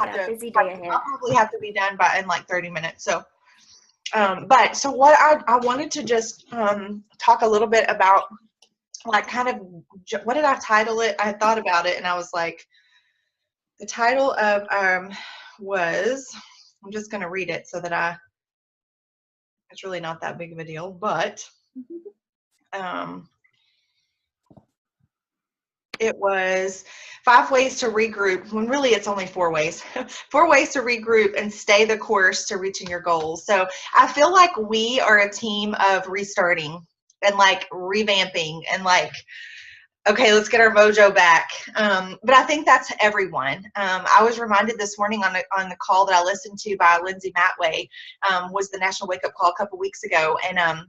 Yeah, busy day ahead. I'll probably have to be done in like 30 minutes. So, so what I wanted to just talk a little bit about, like, kind of, what did I title it? I thought about it and I was like, the title of was, I'm just going to read it so that it's really not that big of a deal, but it was 5 ways to regroup, when really it's only 4 ways. 4 ways to regroup and stay the course to reaching your goals. So I feel like we are a team of restarting and like revamping and like, okay, let's get our mojo back. But I think that's everyone. I was reminded this morning on the call that I listened to by Lindsay Matway, was the National Wake Up Call a couple weeks ago. And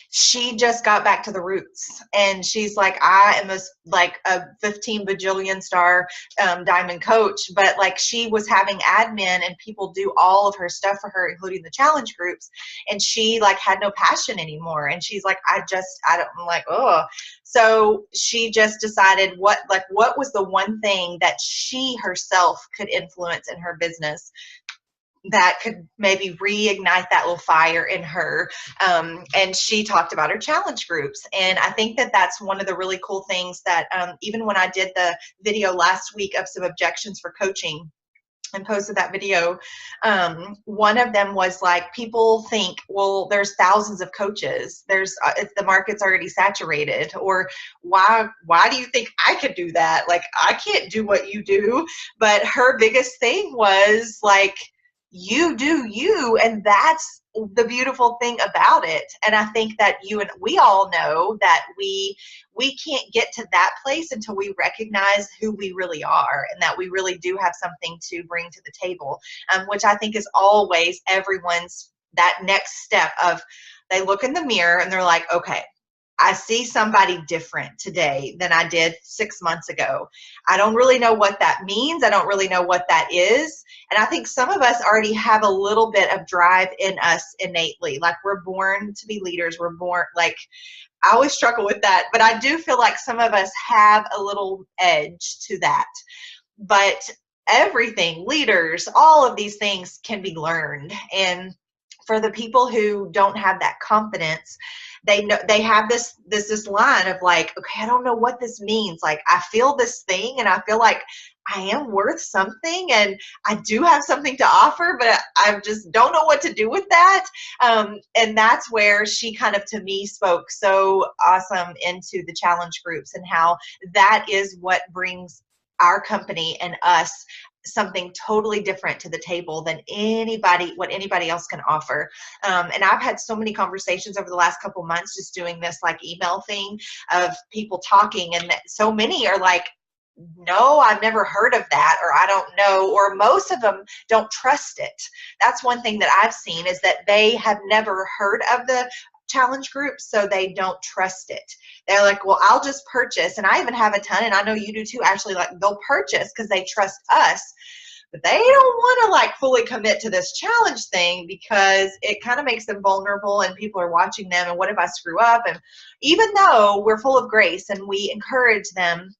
she just got back to the roots, and she's like, I am a 15 bajillion star diamond coach, but like, she was having admin and people do all of her stuff for her, including the challenge groups, and she like had no passion anymore. And she's like, I'm like, oh. So she just decided what was the one thing that she herself could influence in her business that could maybe reignite that little fire in her. And she talked about her challenge groups. And I think that that's one of the really cool things that even when I did the video last week of some objections for coaching and posted that video, one of them was like, people think, well, there's thousands of coaches, the market's already saturated, or why do you think I could do that? Like, I can't do what you do. But her biggest thing was like, you do you, and that's the beautiful thing about it. And I think that we all know that we can't get to that place until we recognize who we really are, and that we really do have something to bring to the table, which I think is always everyone's that next step of, they look in the mirror and they're like, okay, I see somebody different today than I did 6 months ago. I don't really know what that means. I don't really know what that is. And I think some of us already have a little bit of drive in us innately. Like, we're born to be leaders. We're born, like, I always struggle with that. But I do feel like some of us have a little edge to that. But everything, leaders, all of these things can be learned. And for the people who don't have that confidence, they have this line of like, okay, I don't know what this means. Like, I feel this thing and I feel like I am worth something and I do have something to offer, but I just don't know what to do with that. And that's where she kind of, to me, spoke so awesome into the challenge groups, and how that is what brings our company and us something totally different to the table than what anybody else can offer. And I've had so many conversations over the last couple months just doing this like email thing of people talking, and so many are like, no, I've never heard of that, or I don't know, or most of them don't trust it. That's one thing that I've seen, is that they have never heard of the challenge group, so they don't trust it. They're like, well, I'll just purchase. And I even have a ton, and I know you do too, Ashley, like, they'll purchase because they trust us, but they don't want to like fully commit to this challenge thing because it kind of makes them vulnerable and people are watching them, and what if I screw up? And even though we're full of grace and we encourage them,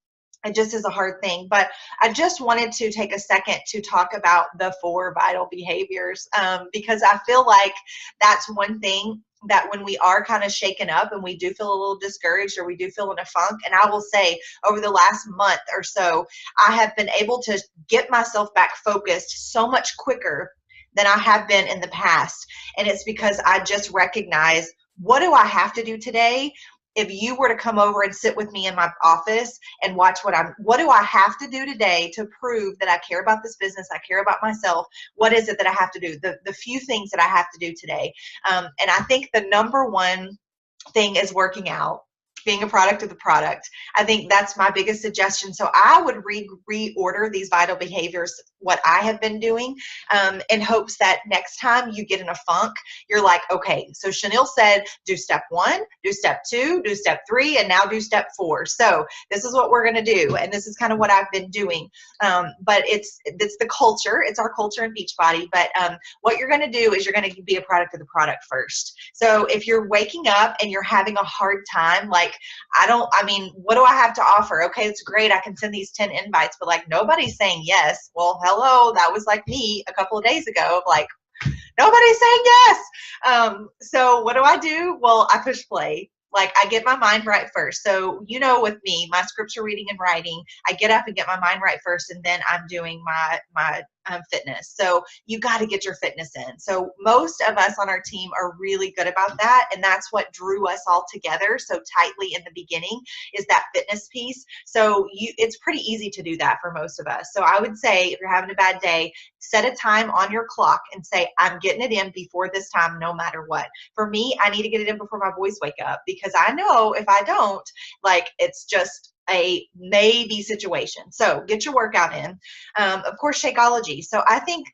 it just is a hard thing. But I just wanted to take a second to talk about the 4 vital behaviors, because I feel like that's one thing that when we are kind of shaken up and we do feel a little discouraged, or we do feel in a funk, and I will say over the last month or so, I have been able to get myself back focused so much quicker than I have been in the past. And it's because I just recognize, what do I have to do today? If you were to come over and sit with me in my office and watch what do I have to do today to prove that I care about this business, I care about myself? What is it that I have to do? The few things that I have to do today. And I think the number one thing is working out, being a product of the product. I think that's my biggest suggestion. So I would reorder these vital behaviors, what I have been doing, in hopes that next time you get in a funk, you're like, okay, so Chanel said, do step 1, do step 2, do step 3, and now do step 4. So this is what we're going to do. And this is kind of what I've been doing. But it's the culture. It's our culture in Beachbody. But what you're going to do is you're going to be a product of the product first. So if you're waking up and you're having a hard time, like I mean, what do I have to offer? Okay, it's great. I can send these 10 invites, but like nobody's saying yes. Well, hello, that was like me a couple of days ago. Like, nobody's saying yes. So what do? Well, I push play. Like I get my mind right first. So, with me, my scripture reading and writing, I get up and get my mind right first, and then I'm doing my fitness. So you got to get your fitness in. So most of us on our team are really good about that, and that's what drew us all together so tightly in the beginning, is that fitness piece. So it's pretty easy to do that for most of us. So I would say if you're having a bad day, set a time on your clock and say, I'm getting it in before this time, no matter what. For me, I need to get it in before my boys wake up, because I know if I don't, like, it's just a maybe situation. So get your workout in. Of course, Shakeology. So I think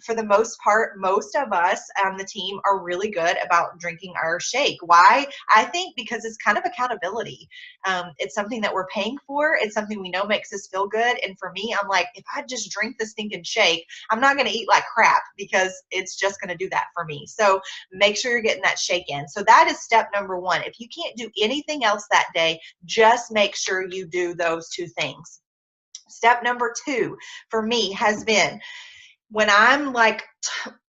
for the most part, most of us on the team are really good about drinking our shake. Why? I think because it's kind of accountability. It's something that we're paying for. It's something we know makes us feel good. And for me, I'm like, if I just drink this stinking shake, I'm not going to eat like crap, because it's just going to do that for me. So make sure you're getting that shake in. So that is step number one. If you can't do anything else that day, just make sure you do those two things. Step number two for me has been, when I'm like,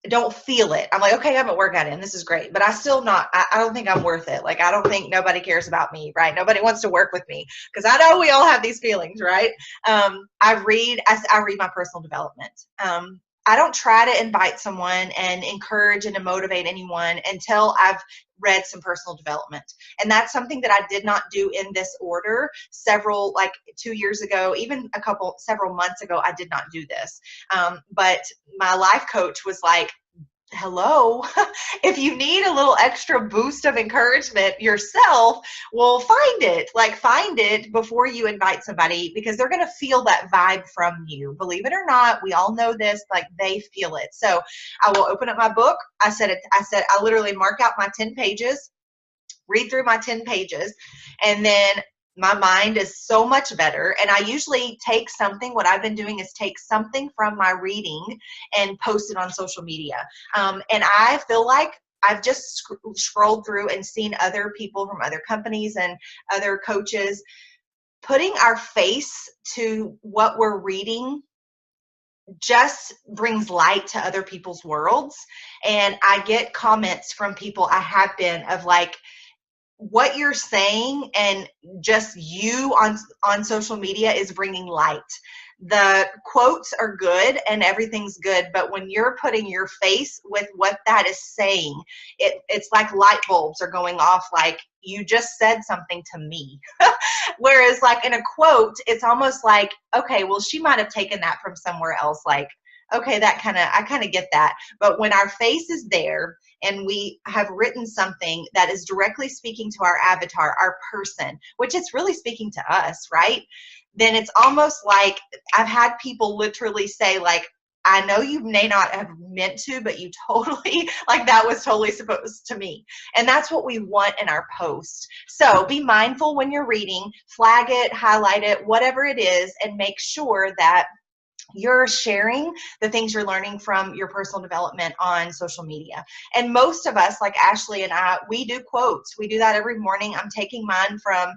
don't feel it, I'm like, okay, I haven't workout in, this is great, but I don't think I'm worth it. Like, I don't think nobody cares about me, right? Nobody wants to work with me, because I know we all have these feelings, right? I read my personal development. I don't try to invite someone and encourage and to motivate anyone until I've read some personal development. And that's something that I did not do in this order. Like 2 years ago, even several months ago, I did not do this. But my life coach was like, hello, if you need a little extra boost of encouragement yourself, well, find it before you invite somebody, because they're going to feel that vibe from you. Believe it or not, we all know this, like they feel it. So I will open up my book. I literally mark out my 10 pages, read through my 10 pages, and then my mind is so much better. And I usually what I've been doing is take something from my reading and post it on social media. And I feel like I've just scrolled through and seen other people from other companies and other coaches putting our face to what we're reading just brings light to other people's worlds. And I get comments from people of like, what you're saying and just you on social media is bringing light. The quotes are good and everything's good, but when you're putting your face with what that is saying, it's like light bulbs are going off, like you just said something to me. Whereas like in a quote, it's almost like, okay, well, she might have taken that from somewhere else. Like, okay, I kind of get that. But when our face is there and we have written something that is directly speaking to our avatar, our person, which it's really speaking to us, right? Then it's almost like I've had people literally say, like, I know you may not have meant to, but you totally, like that was totally supposed to me. And that's what we want in our post. So be mindful when you're reading, flag it, highlight it, whatever it is, and make sure that you're sharing the things you're learning from your personal development on social media. And most of us, like Ashley and I, we do quotes. We do that every morning. I'm taking mine from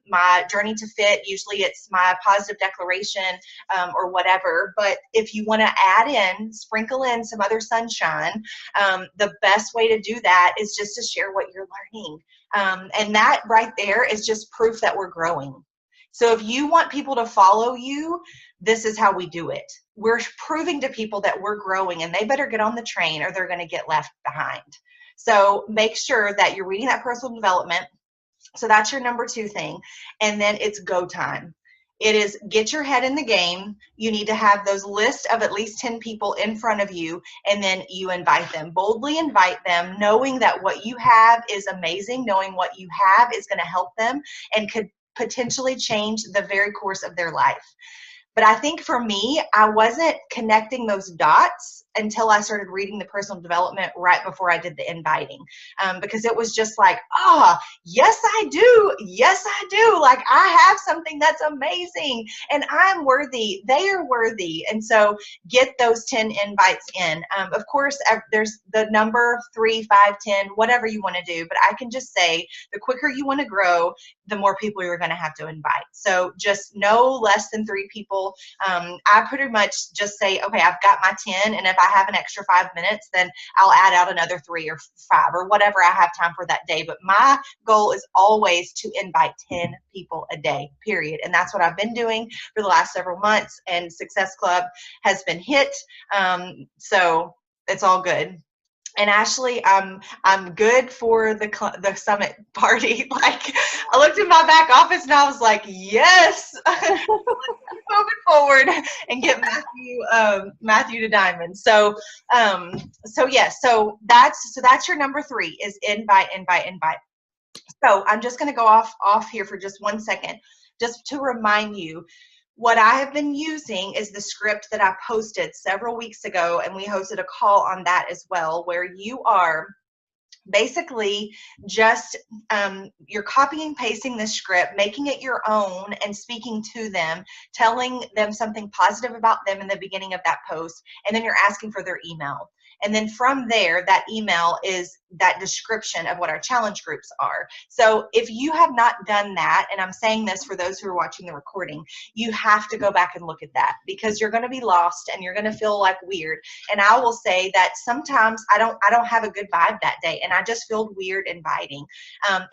my Journey to Fit. Usually it's my positive declaration or whatever. But if you want to sprinkle in some other sunshine, the best way to do that is just to share what you're learning. And that right there is just proof that we're growing. So if you want people to follow you, this is how we do it. We're proving to people that we're growing, and they better get on the train or they're going to get left behind. So make sure that you're reading that personal development. So that's your number 2 thing. And then it's go time. It is get your head in the game. You need to have those lists of at least 10 people in front of you, and then you invite them. Boldly invite them, knowing that what you have is amazing, knowing what you have is going to help them and could potentially change the very course of their life. But I think for me, I wasn't connecting those dots until I started reading the personal development right before I did the inviting, because it was just like, yes, I do. Yes, I do. Like, I have something that's amazing and I'm worthy. They are worthy. And so get those 10 invites in. Of course, there's the number 3, 5, 10, whatever you want to do. But I can just say the quicker you want to grow, the more people you're going to have to invite. So just no less than 3 people. I pretty much just say, okay, I've got my 10. And if I have an extra 5 minutes, then I'll add out another 3 or 5 or whatever I have time for that day. But my goal is always to invite 10 people a day, period. And that's what I've been doing for the last several months. And Success Club has been hit. So it's all good. And Ashley, I'm good for the summit party. Like, I looked in my back office and I was like, yes, moving forward and get Matthew to diamond. So yes, so that's your number 3 is invite. So I'm just going to go off here for just 1 second, just to remind you. What I have been using is the script that I posted several weeks ago, and we hosted a call on that as well, where you are basically just you're copying and pasting the script, making it your own and speaking to them, telling them something positive about them in the beginning of that post, and then you're asking for their email. And then from there, that email is that description of what our challenge groups are. So if you have not done that, and I'm saying this for those who are watching the recording, you have to go back and look at that, because you're going to be lost and you're going to feel like weird. And I will say that sometimes I don't have a good vibe that day, and I just feel weird inviting.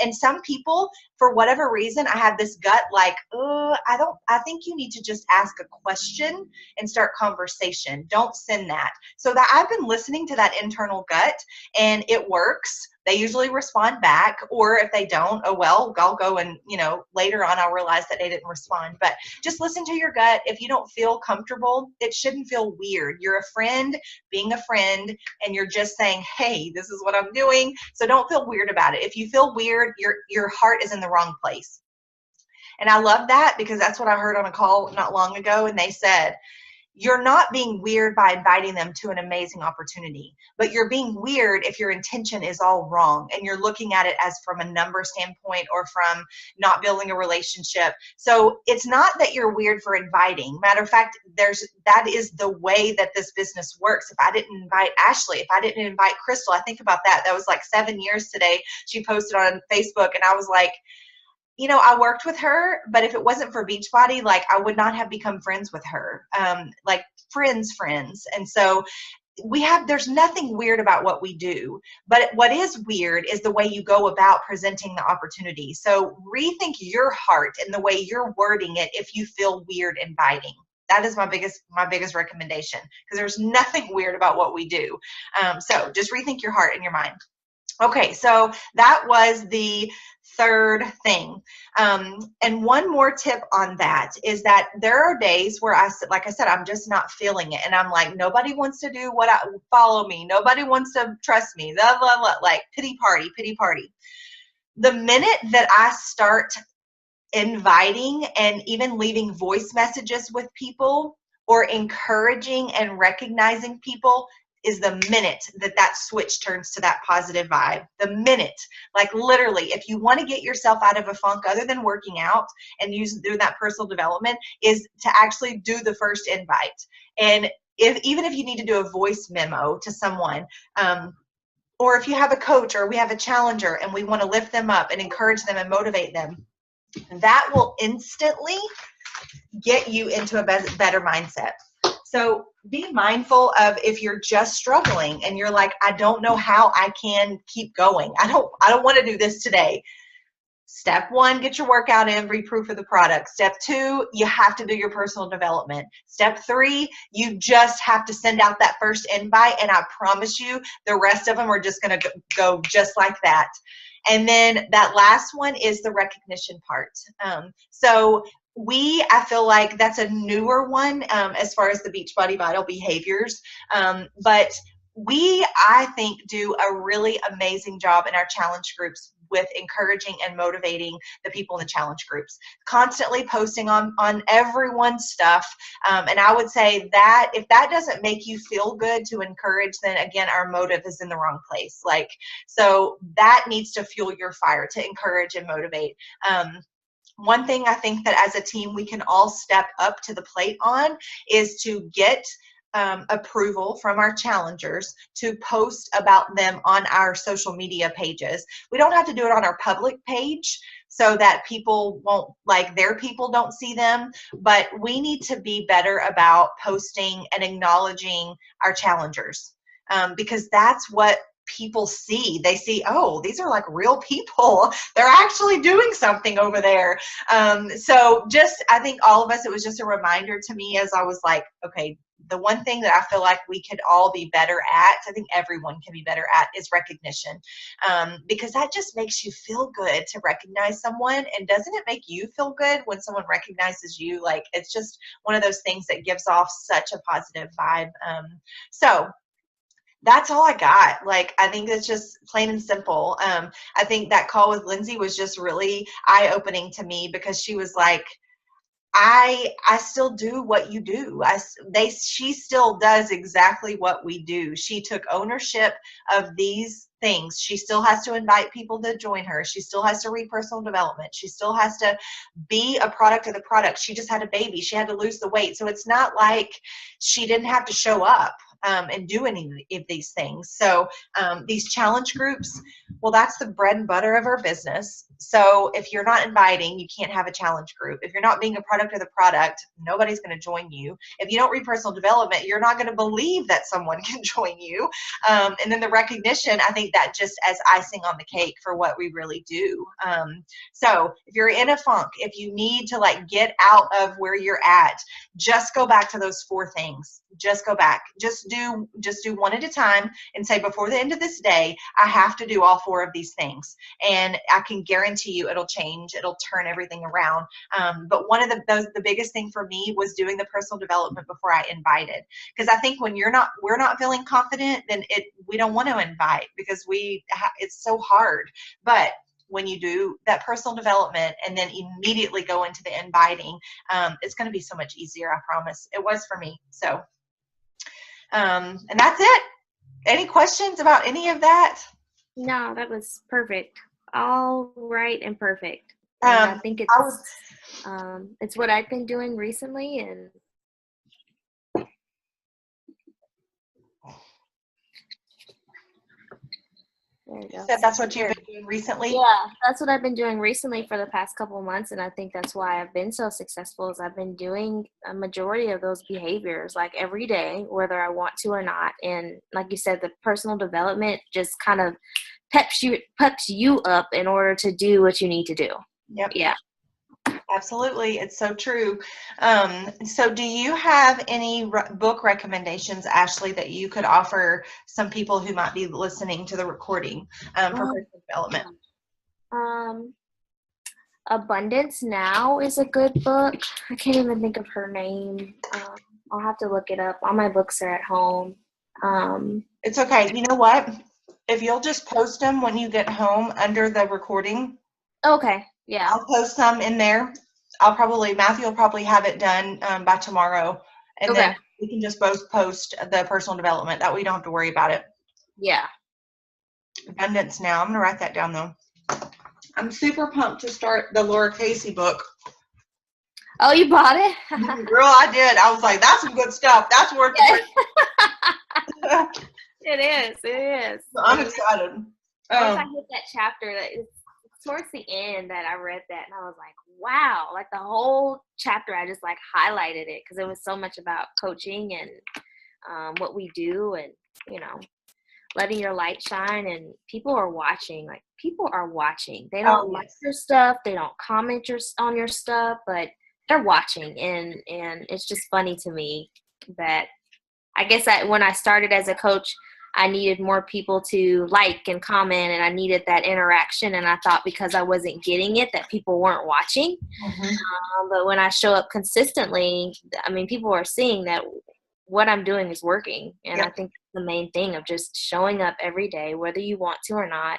And some people, for whatever reason, I have this gut like, I think you need to just ask a question and start conversation. Don't send that. So that I've been listening to that internal gut, and it works. They usually respond back, or if they don't, oh well, I'll go and, later on I'll realize that they didn't respond. But just listen to your gut. If you don't feel comfortable, it shouldn't feel weird. You're a friend being a friend, and you're just saying, hey, this is what I'm doing. So don't feel weird about it. If you feel weird, your heart is in the wrong place. And I love that, because that's what I heard on a call not long ago, and they said, you're not being weird by inviting them to an amazing opportunity, but you're being weird if your intention is all wrong and you're looking at it as from a number standpoint or from not building a relationship. So it's not that you're weird for inviting. Matter of fact, that is the way that this business works. If I didn't invite Ashley, if I didn't invite Crystal, I think about that. That was like 7 years today. She posted on Facebook, and I was like, I worked with her, but if it wasn't for Beachbody, like, I would not have become friends with her, like friends. And so there's nothing weird about what we do, but what is weird is the way you go about presenting the opportunity. So rethink your heart and the way you're wording it if you feel weird inviting. That is my biggest recommendation, because there's nothing weird about what we do. So just rethink your heart and your mind. Okay, so that was the third thing. And one more tip on that is that there are days where like I said, I'm just not feeling it. And I'm like, nobody wants to do follow me. Nobody wants to trust me, blah, blah, blah, like pity party. The minute that I start inviting and even leaving voice messages with people, or encouraging and recognizing people, is the minute that switch turns to that positive vibe. The minute, like literally, if you want to get yourself out of a funk other than working out and doing that personal development, is to actually do the first invite. And even if you need to do a voice memo to someone, or if you have a coach or we have a challenger and we want to lift them up and encourage them and motivate them, that will instantly get you into a better mindset. So be mindful of if you're just struggling and you're like, I don't know how I can keep going. I don't want to do this today. Step 1, get your workout in, read proof of the product. Step 2, you have to do your personal development. Step 3, you just have to send out that first invite, and I promise you the rest of them are just going to go just like that. And then that last one is the recognition part. I feel like that's a newer one as far as the Beachbody Vital behaviors. But I think, do a really amazing job in our challenge groups with encouraging and motivating the people in the challenge groups, constantly posting on everyone's stuff. And I would say that if that doesn't make you feel good to encourage, then again, our motive is in the wrong place. Like, so that needs to fuel your fire to encourage and motivate. One thing I think that as a team we can all step up to the plate on is to get approval from our challengers to post about them on our social media pages. We don't have to do it on our public page so that people won't, like, their people don't see them, but we need to be better about posting and acknowledging our challengers, because that's what people see. They see, oh, these are like real people. They're actually doing something over there. So just, I think all of us, it was just a reminder to me as I was like, okay, the one thing that I feel like we could all be better at, I think everyone can be better at, is recognition. Because that just makes you feel good to recognize someone. And doesn't it make you feel good when someone recognizes you? Like, it's just one of those things that gives off such a positive vibe. So that's all I got. Like, I think it's just plain and simple. I think that call with Lindsay was just really eye-opening to me, because she was like, I still do what you do. She still does exactly what we do. She took ownership of these things. She still has to invite people to join her. She still has to read personal development. She still has to be a product of the product. She just had a baby. She had to lose the weight. So it's not like she didn't have to show up and do any of these things. So these challenge groups, well, that's the bread and butter of our business. So if you're not inviting, you can't have a challenge group. If you're not being a product of the product, nobody's going to join you. If you don't read personal development, you're not going to believe that someone can join you. And then the recognition, I think that just as icing on the cake for what we really do. So if you're in a funk, if you need to like get out of where you're at, just go back to those 4 things. Just go back. Just do one at a time and say, before the end of this day, I have to do all 4 of these things. And I can guarantee you it'll change. It'll turn everything around. But one of the biggest thing for me was doing the personal development before I invited. Because I think when we're not feeling confident, then we don't want to invite, because it's so hard. But when you do that personal development and then immediately go into the inviting, it's going to be so much easier. I promise. It was for me. So, and that's it. Any questions about any of that? No, that was perfect. All right and perfect. And I think it's what I've been doing recently, and there you go. Said that's what you've been doing recently? Yeah, that's what I've been doing recently for the past couple of months, and I think that's why I've been so successful, is I've been doing a majority of those behaviors like every day, whether I want to or not. And like you said, the personal development just kind of peps you up in order to do what you need to do. Yep. Yeah. Absolutely. It's so true. So do you have any book recommendations, Ashley, that you could offer some people who might be listening to the recording for personal development? Abundance Now is a good book. I can't even think of her name. I'll have to look it up. All my books are at home. It's okay. You know what? If you'll just post them when you get home under the recording. Okay. Yeah. I'll post some in there. Matthew will probably have it done by tomorrow. And then we can just both post the personal development. That way you don't have to worry about it. Yeah. Abundance Now. I'm going to write that down though. I'm super pumped to start the Laura Casey book. Oh, you bought it? Girl, I did. I was like, that's some good stuff. That's worth it. It is. I'm excited. Once I hit that chapter, it's towards the end that I read that, and I was like, wow, like the whole chapter, I just like highlighted it because it was so much about coaching and what we do, and, you know, letting your light shine. And people are watching. Like, people are watching. They don't like your stuff. They don't comment on your stuff, but they're watching. And it's just funny to me that I guess when I started as a coach, I needed more people to like and comment, and I needed that interaction. And I thought because I wasn't getting it that people weren't watching. Mm-hmm. But when I show up consistently, I mean, people are seeing that what I'm doing is working. And I think the main thing of just showing up every day, whether you want to or not,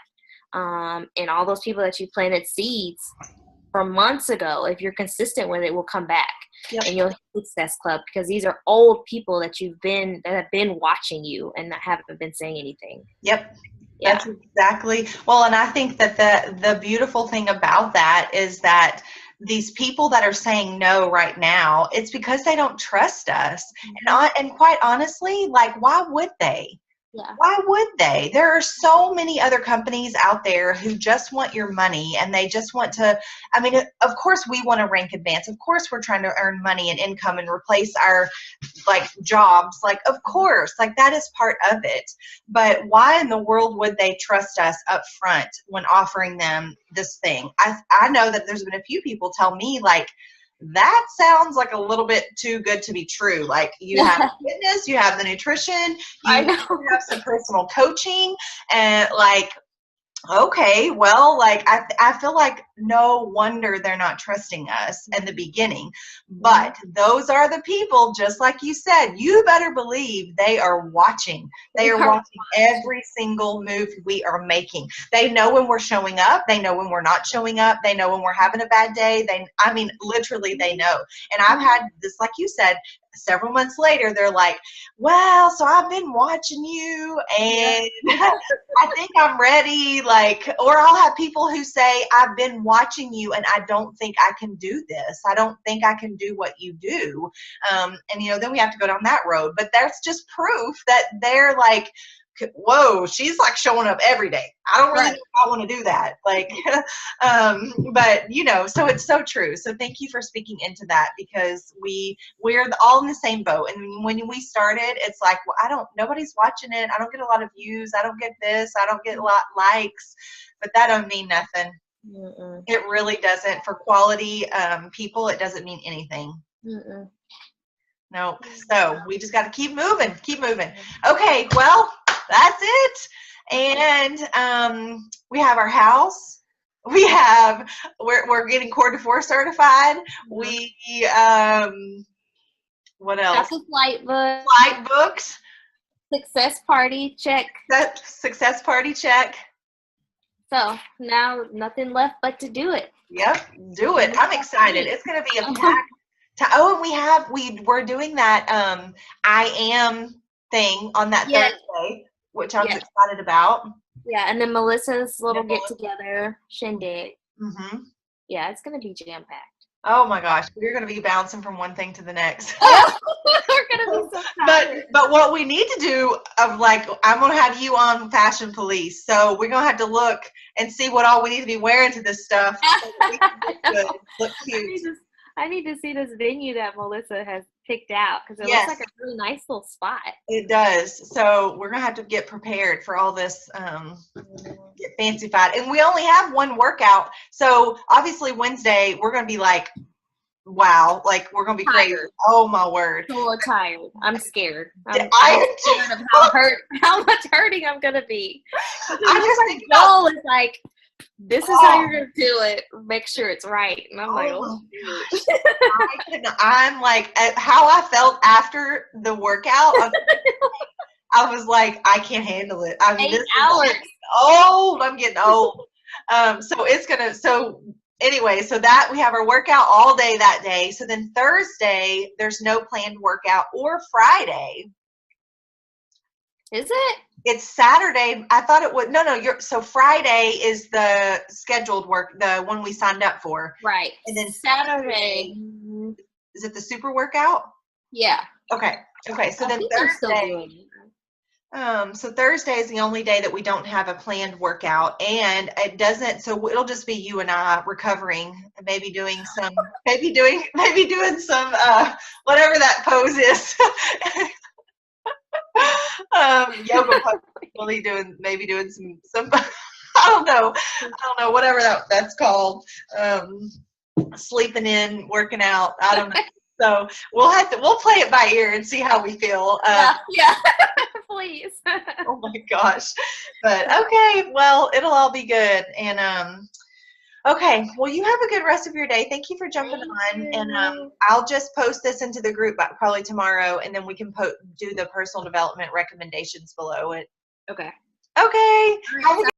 and all those people that you planted seeds from months ago, if you're consistent with it, will come back. Yep. And you'll hit Success Club, because these are old people that have been watching you and that haven't been saying anything. Yep. Yeah. That's exactly. Well, and I think that the beautiful thing about that is that these people that are saying no right now, it's because they don't trust us. And quite honestly, like, why would they? Yeah. Why would they? There are so many other companies out there who just want your money, and they just want to, I mean, of course we want to rank advance. Of course we're trying to earn money and income and replace our like jobs. Like, of course, like that is part of it. But why in the world would they trust us up front when offering them this thing? I know that there's been a few people tell me, like, that sounds like a little bit too good to be true. Like, you have fitness, you have the nutrition, you have some personal coaching, and like, okay, well, like, I feel like no wonder they're not trusting us in the beginning. But those are the people, just like you said, you better believe they are watching. They are watching every single move we are making. They know when we're showing up. They know when we're not showing up. They know when we're having a bad day. I mean, literally, they know. And I've had this, like you said, several months later, they're like, well, so I've been watching you, and I think I'm ready. Like, or I'll have people who say, I've been watching you and I don't think I can do this. I don't think I can do what you do. And, you know, then we have to go down that road. But that's just proof that they're like, whoa, she's like showing up every day. I don't really know if I want to do that. Like, but you know, so it's so true. So thank you for speaking into that, because we're all in the same boat. And when we started, it's like, well, nobody's watching it. I don't get a lot of views. I don't get this. I don't get a lot likes, but that don't mean nothing. It really doesn't. For quality people, it doesn't mean anything. Nope. So we just got to keep moving. Okay. Well, that's it. And we have our house. We're getting Core to 4 certified. We what else? Got the flight book. Flight books. Success party check. Success party check. So now nothing left but to do it. Yep, do it. I'm excited. It's going to be a packed. And we're doing that I am thing on that Thursday, which I'm excited about. Yeah, and then Melissa's little get together shindig. Yeah, it's gonna be jam packed. Oh my gosh, we're gonna be bouncing from one thing to the next. We're gonna be so tired. But what we need to do, I'm gonna have you on Fashion Police, so we're gonna have to look and see what all we need to be wearing to this stuff. So we can look cute. I need to see this venue that Melissa has picked out, because it looks like a really nice little spot. It does. So we're going to have to get prepared for all this, get fancy-fied. And we only have one workout. So obviously Wednesday, we're going to be like, wow, like we're going to be crazy. Oh, my word. So tired. I'm scared. I'm scared of how much hurting I'm going to be. I just think the goal is like, this is how you're going to do it. Make sure it's right. And I'm like, oh. I'm like, how I felt after the workout, I was like, I can't handle it. I mean, 8 hours. I'm getting old. So anyway, so that we have our workout all day that day. So then Thursday, there's no planned workout, or Friday. Is it? It's Saturday. I thought it would. No. So Friday is the scheduled work, the one we signed up for. Right. And then Saturday. Is it the super workout? Yeah. Okay. So then Thursday. So Thursday is the only day that we don't have a planned workout, and it doesn't. So it'll just be you and I recovering, maybe doing some whatever that pose is. Yoga maybe doing some I don't know whatever that's called, sleeping in, working out, I don't know. So we'll play it by ear and see how we feel. Yeah. Please. Oh my gosh. But okay, well, it'll all be good. And okay, well, you have a good rest of your day. Thank you for jumping on. And I'll just post this into the group probably tomorrow, and then we can do the personal development recommendations below it. Okay. Okay. Have a